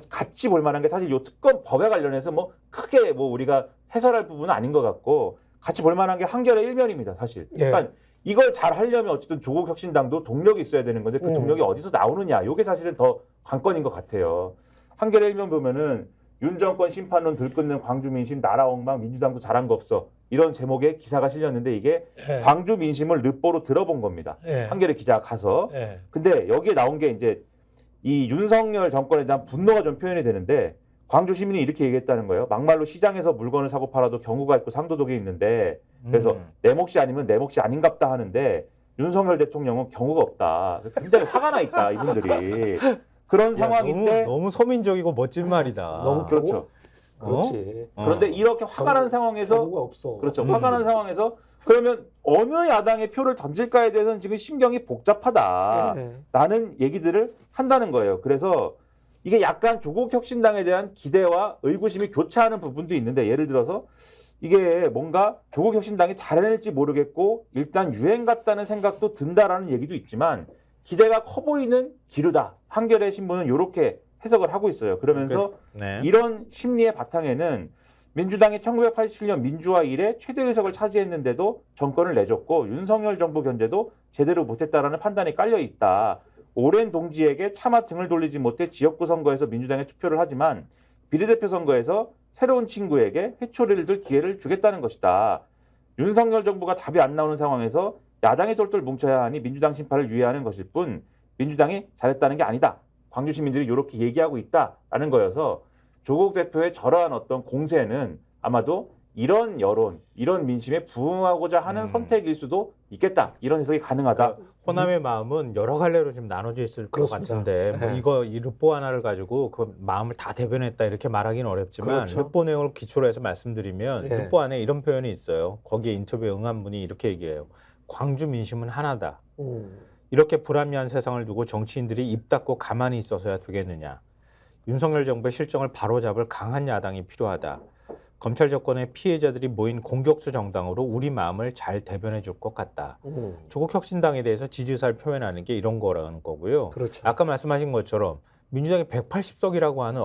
같이 볼 만한 게 사실 이 특검 법에 관련해서 뭐 크게 뭐 우리가 해설할 부분은 아닌 것 같고 같이 볼 만한 게 한겨레 1면입니다, 사실. 예. 그러니까 이걸 잘 하려면 어쨌든 조국 혁신당도 동력이 있어야 되는 건데 그 동력이 어디서 나오느냐, 이게 사실은 더 관건인 것 같아요. 한겨레 1면 보면은 윤 정권 심판론 들끓는 광주 민심 나라 엉망 민주당도 잘한 거 없어 이런 제목의 기사가 실렸는데 이게 예. 광주 민심을 르뽀로 들어본 겁니다. 예. 한겨레 기자가 가서. 예. 근데 여기에 나온 게 이제 이 윤석열 정권에 대한 분노가 좀 표현이 되는데 광주 시민이 이렇게 얘기했다는 거예요. 막말로 시장에서 물건을 사고 팔아도 경우가 있고 상도덕이 있는데 그래서 내 몫이 아니면 내 몫이 아닌갑다 하는데 윤석열 대통령은 경우가 없다. 굉장히 화가 나 있다 이분들이. 그런 상황인데 너무 서민적이고 멋진 말이다. 너무 그렇죠. 그렇지. 그런데 이렇게 화가 난 상황에서 경우가 없어. 그렇죠. 화가 난 상황에서 그러면 어느 야당의 표를 던질까에 대해서는 지금 심경이 복잡하다. 예. 라는 얘기들을 한다는 거예요. 그래서 이게 약간 조국 혁신당에 대한 기대와 의구심이 교차하는 부분도 있는데 예를 들어서 이게 뭔가 조국 혁신당이 잘해낼지 모르겠고 일단 유행 같다는 생각도 든다라는 얘기도 있지만 기대가 커 보이는 기류다. 한겨레 신문은 이렇게 해석을 하고 있어요. 그러면서 네. 이런 심리의 바탕에는 민주당이 1987년 민주화 이래 최대 의석을 차지했는데도 정권을 내줬고 윤석열 정부 견제도 제대로 못했다라는 판단이 깔려 있다. 오랜 동지에게 차마 등을 돌리지 못해 지역구 선거에서 민주당에 투표를 하지만 비례대표 선거에서 새로운 친구에게 회초리를 들 기회를 주겠다는 것이다. 윤석열 정부가 답이 안 나오는 상황에서 야당이 똘똘 뭉쳐야 하니 민주당 심판을 유예하는 것일 뿐 민주당이 잘했다는 게 아니다. 광주 시민들이 이렇게 얘기하고 있다라는 거여서 조국 대표의 저러한 어떤 공세는 아마도 이런 여론, 이런 민심에 부응하고자 하는 선택일 수도 있겠다. 이런 해석이 가능하다. 호남의 마음은 여러 갈래로 좀 나눠져 있을 것 그렇습니다. 같은데 뭐 네. 이거 이 르포 하나를 가지고 그 마음을 다 대변했다 이렇게 말하기는 어렵지만 그렇죠. 르포 내용을 기초로 해서 말씀드리면 네. 르포 안에 이런 표현이 있어요. 거기에 인터뷰에 응한 분이 이렇게 얘기해요. 광주 민심은 하나다. 이렇게 불합리한 세상을 두고 정치인들이 입 닫고 가만히 있어서야 되겠느냐. 윤석열 정부의 실정을 바로잡을 강한 야당이 필요하다. 검찰 정권의 피해자들이 모인 공격수 정당으로 우리 마음을 잘 대변해 줄 것 같다. 조국 혁신당에 대해서 지지사를 표현하는 게 이런 거라는 거고요. 그렇죠. 아까 말씀하신 것처럼 민주당이 180석이라고 하는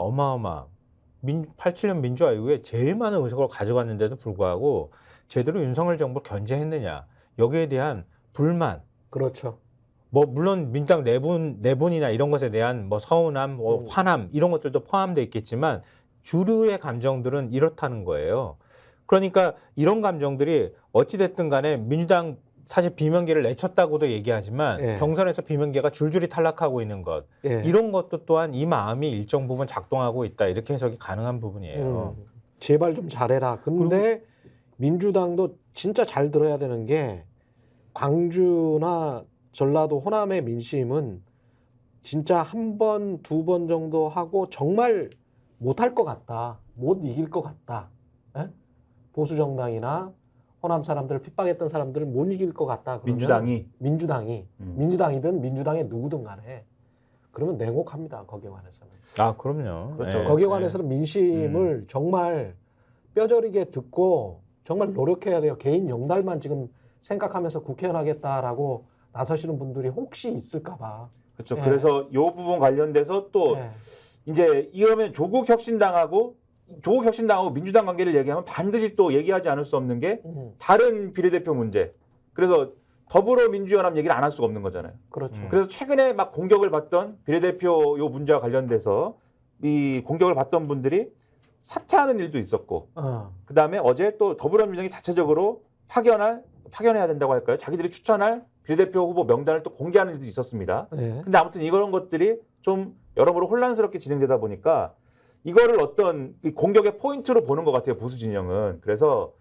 87년 민주화 이후에 제일 많은 의석을 가져갔는데도 불구하고 제대로 윤석열 정부를 견제했느냐. 여기에 대한 불만, 그렇죠. 뭐 물론 민주당 내분이나 이런 것에 대한 뭐 서운함, 화남 이런 것들도 포함되어 있겠지만 주류의 감정들은 이렇다는 거예요. 그러니까 이런 감정들이 어찌 됐든 간에 민주당 사실 비명계를 내쳤다고도 얘기하지만 예. 경선에서 비명계가 줄줄이 탈락하고 있는 것 예. 이런 것도 또한 이 마음이 일정 부분 작동하고 있다 이렇게 해석이 가능한 부분이에요. 제발 좀 잘해라. 근데 민주당도 진짜 잘 들어야 되는 게 광주나 전라도 호남의 민심은 진짜 한 번, 두 번 정도 하고 정말 못할 것 같다. 못 이길 것 같다. 에? 보수 정당이나 호남 사람들을 핍박했던 사람들을 못 이길 것 같다. 그러면 민주당이 민주당이든 민주당의 누구든 간에 그러면 냉혹합니다. 거기에 관해서는. 아 그럼요. 그렇죠. 예. 거기에 관해서는 민심을 정말 뼈저리게 듣고 정말 노력해야 돼요. 개인 영달만 지금 생각하면서 국회의원 하겠다라고 나서시는 분들이 혹시 있을까봐. 그렇죠. 예. 그래서 이 부분 관련돼서 또 예. 이제 이러면 조국 혁신당하고 민주당 관계를 얘기하면 반드시 또 얘기하지 않을 수 없는 게 다른 비례대표 문제. 그래서 더불어민주연합 얘기를 안 할 수가 없는 거잖아요. 그렇죠. 그래서 최근에 막 공격을 받던 비례대표 요 문제와 관련돼서 이 공격을 받던 분들이 사퇴하는 일도 있었고, 그다음에 어제 또 더불어민주당이 자체적으로 파견해야 된다고 할까요? 자기들이 추천할 비례대표 후보 명단을 또 공개하는 일도 있었습니다. 예. 근데 아무튼 이런 것들이 좀 여러모로 혼란스럽게 진행되다 보니까 이거를 어떤 공격의 포인트로 보는 것 같아요, 보수 진영은. 그래서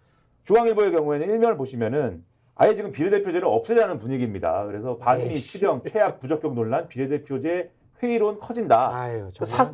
중앙일보의 경우에는 일면을 보시면은 아예 지금 비례대표제를 없애자는 분위기입니다. 그래서 반미 추경, 최악 부적격 논란, 비례대표제 회의론 커진다. 아유,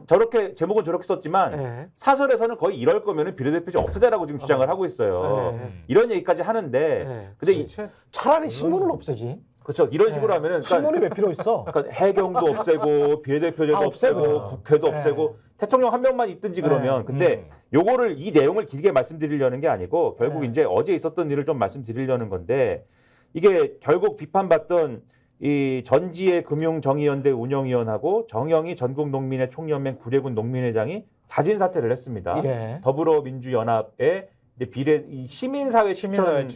저렇게 제목은 저렇게 썼지만 예. 사설에서는 거의 이럴 거면은 비례대표제 없애자라고 지금 주장을 하고 있어요. 이런 얘기까지 하는데, 예. 근데 차라리 신문은 없애지. 그렇죠. 이런 식으로 하면은 신문이 왜 필요 있어? 그러니까 해경도 없애고 비례대표제도 다 없애고. 없애고 국회도 네. 없애고 대통령 한 명만 있든지 그러면 근데 요거를 이 내용을 길게 말씀드리려는 게 아니고 결국 이제 어제 있었던 일을 좀 말씀드리려는 건데 이게 결국 비판받던 이 전지의 금융정의연대 운영위원하고 정영희 전국농민회 총연맹 구례군 농민회장이 다진 사퇴를 했습니다. 예. 더불어민주연합의 이 시민사회 추천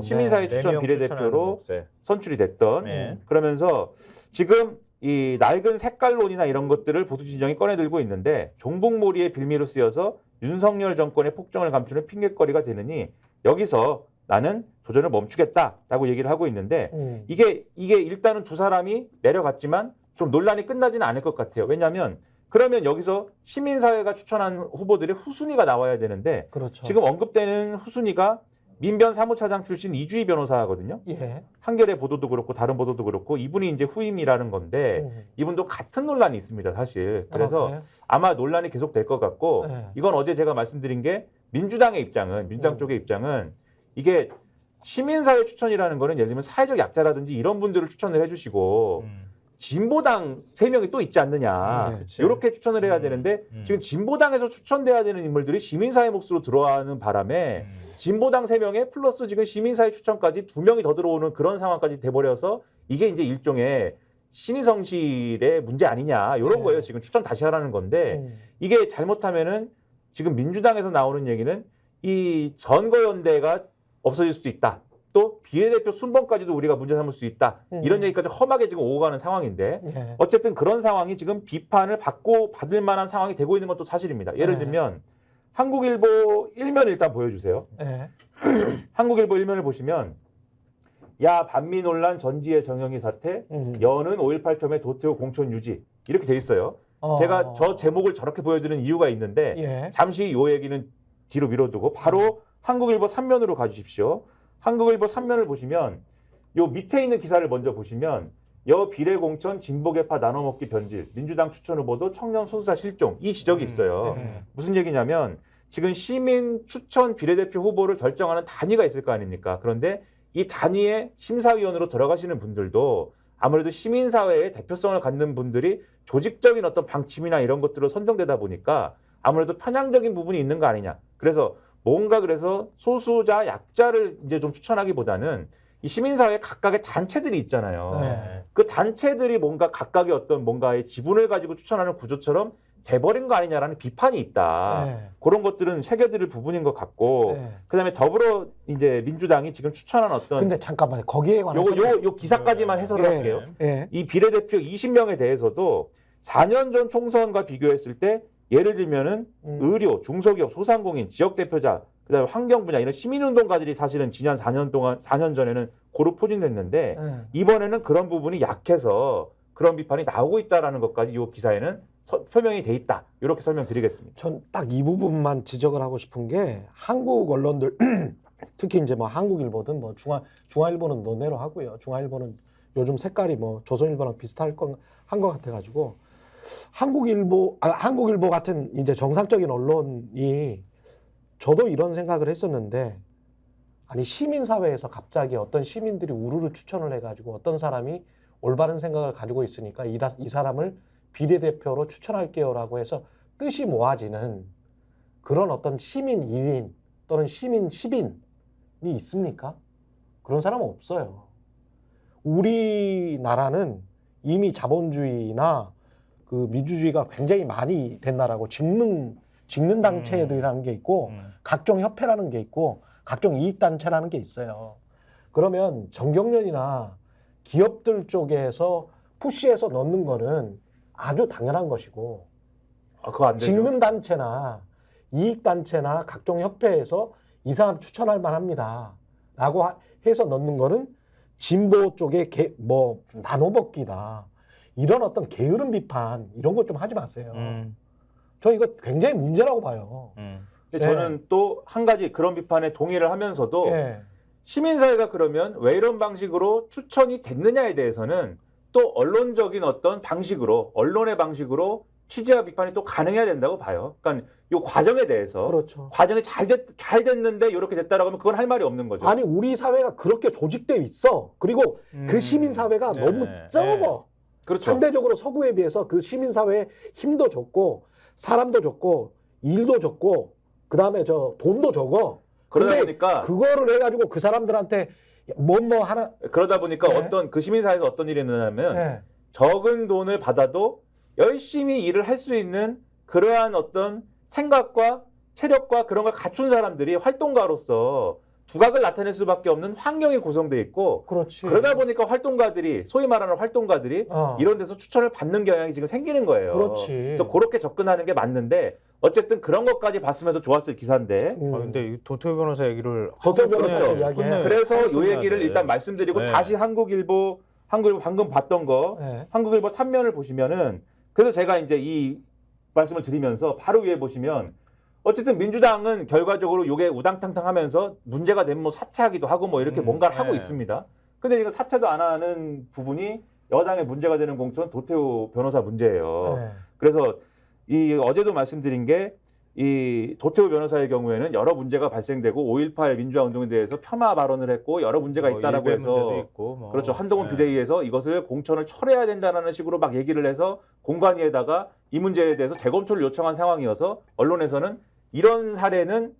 시민사회 추천 비례대표로 선출이 됐던 그러면서 지금 이 낡은 색깔론이나 이런 것들을 보수 진영이 꺼내들고 있는데 종북몰이의 빌미로 쓰여서 윤석열 정권의 폭정을 감추는 핑계거리가 되느니 여기서 나는 도전을 멈추겠다라고 얘기를 하고 있는데 이게 일단은 두 사람이 내려갔지만 좀 논란이 끝나지는 않을 것 같아요. 왜냐하면 그러면 여기서 시민사회가 추천한 후보들의 후순위가 나와야 되는데 그렇죠. 지금 언급되는 후순위가 민변 사무차장 출신 이주희 변호사거든요. 예. 한겨레 보도도 그렇고 다른 보도도 그렇고 이분이 이제 후임이라는 건데 이분도 같은 논란이 있습니다, 사실. 그래서 아마 논란이 계속될 것 같고 이건 어제 제가 말씀드린 게 민주당 쪽의 입장은 이게 시민사회 추천이라는 거는 예를 들면 사회적 약자라든지 이런 분들을 추천을 해주시고 진보당 3명이 또 있지 않느냐. 이렇게 추천을 해야 되는데 지금 진보당에서 추천돼야 되는 인물들이 시민사회 몫으로 들어가는 바람에 진보당 3명에 플러스 지금 시민사회 추천까지 2명이 더 들어오는 그런 상황까지 돼버려서 이게 이제 일종의 신의성실의 문제 아니냐 이런 거예요. 지금 추천 다시 하라는 건데 이게 잘못하면은 지금 민주당에서 나오는 얘기는 이 선거연대가 없어질 수도 있다. 또 비례대표 순번까지도 우리가 문제 삼을 수 있다. 이런 얘기까지 험하게 지금 오고 가는 상황인데 어쨌든 그런 상황이 지금 비판을 받을 만한 상황이 되고 있는 것도 사실입니다. 예를 들면 한국일보 1면 일단 보여주세요. 한국일보 1면을 보시면 야 반미 논란 전지의 정영희 사태 여는 5.18 폄훼 도태우 공천 유지 이렇게 돼 있어요. 제가 저 제목을 저렇게 보여드리는 이유가 있는데 잠시 이 얘기는 뒤로 미뤄두고 바로 한국일보 3면으로 가주십시오. 한국일보 3면을 보시면 요 밑에 있는 기사를 먼저 보시면 여 비례공천 진보계파 나눠먹기 변질 민주당 추천 후보도 청년 소수자 실종 이 지적이 있어요. 무슨 얘기냐면 지금 시민 추천 비례대표 후보를 결정하는 단위가 있을 거 아닙니까? 그런데 이 단위의 심사위원으로 들어가시는 분들도 아무래도 시민사회의 대표성을 갖는 분들이 조직적인 어떤 방침이나 이런 것들로 선정되다 보니까 아무래도 편향적인 부분이 있는 거 아니냐. 그래서 소수자 약자를 이제 좀 추천하기보다는 이 시민사회 각각의 단체들이 있잖아요. 그 단체들이 뭔가 각각의 어떤 뭔가의 지분을 가지고 추천하는 구조처럼 돼버린 거 아니냐라는 비판이 있다. 그런 것들은 새겨들을 부분인 것 같고, 그다음에 더불어 이제 민주당이 지금 추천한 어떤. 근데 잠깐만요. 거기에 관해서 요 기사까지만 해설을 할게요. 이 비례대표 20명에 대해서도 4년 전 총선과 비교했을 때 예를 들면은 의료, 중소기업, 소상공인, 지역 대표자, 그다음에 환경 분야 이런 시민운동가들이 사실은 지난 4년 전에는 고루 포진됐는데 이번에는 그런 부분이 약해서 그런 비판이 나오고 있다라는 것까지 이 기사에는 표명이 돼 있다. 이렇게 설명드리겠습니다. 전 딱 이 부분만 지적을 하고 싶은 게 한국 언론들 특히 이제 뭐 한국일보든 뭐 중앙일보는 논외로 하고요. 중앙일보는 요즘 색깔이 뭐 조선일보랑 비슷할 한 것 같아가지고 한국일보 같은 이제 정상적인 언론이 저도 이런 생각을 했었는데 아니 시민사회에서 갑자기 어떤 시민들이 우르르 추천을 해가지고 어떤 사람이 올바른 생각을 가지고 있으니까 이 사람을 비례대표로 추천할게요라고 해서 뜻이 모아지는 그런 어떤 시민 1인 또는 시민 10인이 있습니까? 그런 사람은 없어요. 우리나라는 이미 자본주의나 그 민주주의가 굉장히 많이 된 나라고 직능 단체들이라는 게 있고 각종 협회라는 게 있고 각종 이익단체라는 게 있어요. 그러면 정경련이나 기업들 쪽에서 푸시해서 넣는 거는 아주 당연한 것이고 그거 안 되죠. 직능단체나 이익단체나 각종 협회에서 이 사람 추천할 만합니다 라고 해서 넣는 거는 진보 쪽에 뭐 나눠먹기다 이런 어떤 게으른 비판 이런 것 좀 하지 마세요. 저 이거 굉장히 문제라고 봐요. 근데 저는 또 한 가지 그런 비판에 동의를 하면서도 시민사회가 그러면 왜 이런 방식으로 추천이 됐느냐에 대해서는 또 언론적인 어떤 방식으로 언론의 방식으로 취재와 비판이 또 가능해야 된다고 봐요. 그러니까 이 과정에 대해서 그렇죠. 과정이 잘 됐는데 이렇게 됐다라고 하면 그건 할 말이 없는 거죠. 아니 우리 사회가 그렇게 조직되어 있어. 그리고 그 시민사회가 너무 적어. 그렇죠. 상대적으로 서구에 비해서 그 시민사회에 힘도 적고 사람도 적고 일도 적고 그다음에 저 돈도 적어. 그러다 보니까 그거를 해가지고 그 사람들한테 뭐 하나 그러다 보니까 어떤 그 시민사회에서 어떤 일이 일어나면 적은 돈을 받아도 열심히 일을 할 수 있는 그러한 어떤 생각과 체력과 그런 걸 갖춘 사람들이 활동가로서 두각을 나타낼 수밖에 없는 환경이 구성되어 있고 그렇지. 그러다 보니까 활동가들이 소위 말하는 활동가들이 이런 데서 추천을 받는 경향이 지금 생기는 거예요. 그렇지. 그래서 그렇게 접근하는 게 맞는데 어쨌든 그런 것까지 봤으면 더 좋았을 기사인데 근데 도태우 변호사 얘기를 도태우 변호사 그렇죠. 이야기해. 그래서 이 얘기를 일단 말씀드리고 다시 한국일보 방금 봤던 거 한국일보 3면을 보시면은 그래서 제가 이제 이 말씀을 드리면서 바로 위에 보시면 어쨌든 민주당은 결과적으로 이게 우당탕탕하면서 문제가 되면 뭐 사퇴하기도 하고 뭐 이렇게 뭔가를 하고 있습니다. 근데 지금 사퇴도 안 하는 부분이 여당의 문제가 되는 공천 도태우 변호사 문제예요. 그래서 이 어제도 말씀드린 게 이 도태우 변호사의 경우에는 여러 문제가 발생되고 5.18 민주화 운동에 대해서 폄하 발언을 했고 여러 문제가 있다라고 해서 있고, 그렇죠. 한동훈 비대위에서 이것을 공천을 철회해야 된다는 식으로 막 얘기를 해서 공관위에다가 이 문제에 대해서 재검토를 요청한 상황이어서 언론에서는 이런 사례는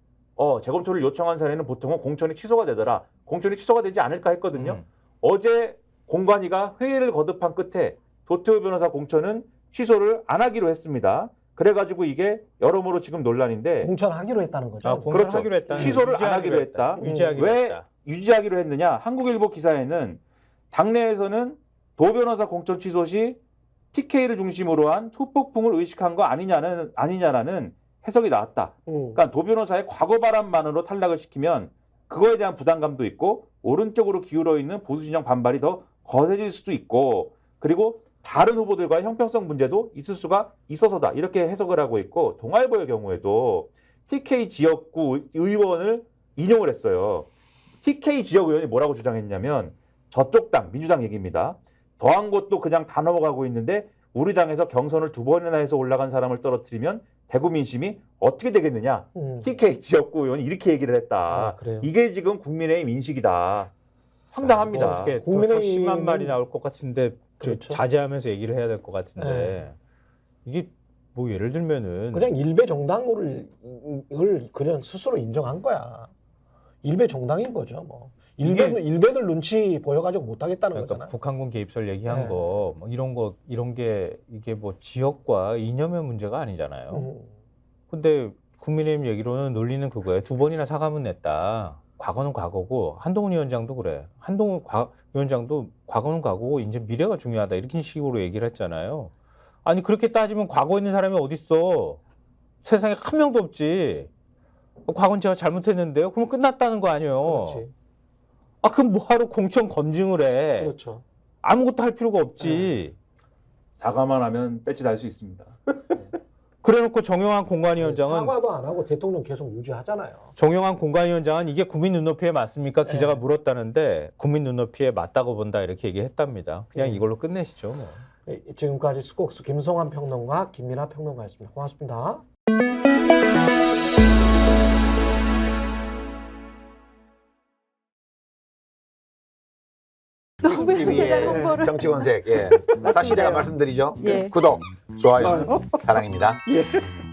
재검토를 요청한 사례는 보통은 공천이 취소가 되더라. 공천이 취소가 되지 않을까 했거든요. 어제 공관위가 회의를 거듭한 끝에 도태우 변호사 공천은 취소를 안 하기로 했습니다. 그래가지고 이게 여러모로 지금 논란인데 공천하기로 했다는 거죠. 아, 공천하기로 했다. 취소를 안 하기로 했다. 유지하기로 왜 했다. 유지하기로 했느냐? 한국일보 기사에는 당내에서는 도 변호사 공천 취소 시 TK를 중심으로 한 후폭풍을 의식한 거 아니냐라는 해석이 나왔다. 그러니까 도 변호사의 과거 발언만으로 탈락을 시키면 그거에 대한 부담감도 있고 오른쪽으로 기울어 있는 보수 진영 반발이 더 거세질 수도 있고 그리고 다른 후보들과의 형평성 문제도 있을 수가 있어서다. 이렇게 해석을 하고 있고 동아일보의 경우에도 TK 지역구 의원을 인용을 했어요. TK 지역 의원이 뭐라고 주장했냐면 저쪽 당, 민주당 얘기입니다. 더한 것도 그냥 다 넘어가고 있는데 우리 당에서 경선을 2번이나 해서 올라간 사람을 떨어뜨리면 대구 민심이 어떻게 되겠느냐. TK 지역구 의원이 이렇게 얘기를 했다. 그래요? 이게 지금 국민의힘 인식이다. 황당합니다. 어떻게 국민의힘은- 더 심한 말이 나올 것 같은데 그렇죠. 자제하면서 얘기를 해야 될 것 같은데 네. 이게 뭐 예를 들면은 그냥 일베 정당을 그냥 스스로 인정한 거야. 일베 정당인 거죠. 뭐 일베들 눈치 보여가지고 못하겠다는 그러니까 거잖아. 북한군 개입설 얘기한 네. 거 뭐 이런 게 이게 뭐 지역과 이념의 문제가 아니잖아요. 근데 국민의힘 얘기로는 논리는 그거예요. 2번이나 사과문 냈다. 과거는 과거고 한동훈 위원장도 그래. 한동훈 위원장도 과거는 과거고 이제 미래가 중요하다. 이렇게 식으로 얘기를 했잖아요. 아니 그렇게 따지면 과거에 있는 사람이 어딨어. 세상에 한 명도 없지. 과거는 제가 잘못했는데요. 그럼 끝났다는 거 아니에요. 그렇지. 아 그럼 뭐하러 공천 검증을 해. 그렇죠. 아무것도 할 필요가 없지. 사과만 하면 배지 달 수 있습니다. 그래놓고 정영환 공관위원장은 사과도 안 하고 대통령 계속 유지하잖아요. 정영환 공관위원장은 이게 국민 눈높이에 맞습니까? 기자가 네. 물었다는데 국민 눈높이에 맞다고 본다 이렇게 얘기했답니다. 그냥 이걸로 끝내시죠. 뭐. 지금까지 스콕스 김성환 평론가, 김민하 평론가였습니다. 고맙습니다. 너무 제가 예. 홍보를 정치권색. 예. 다시 제가 말씀드리죠. 예. 구독, 좋아요, 사랑입니다. 예.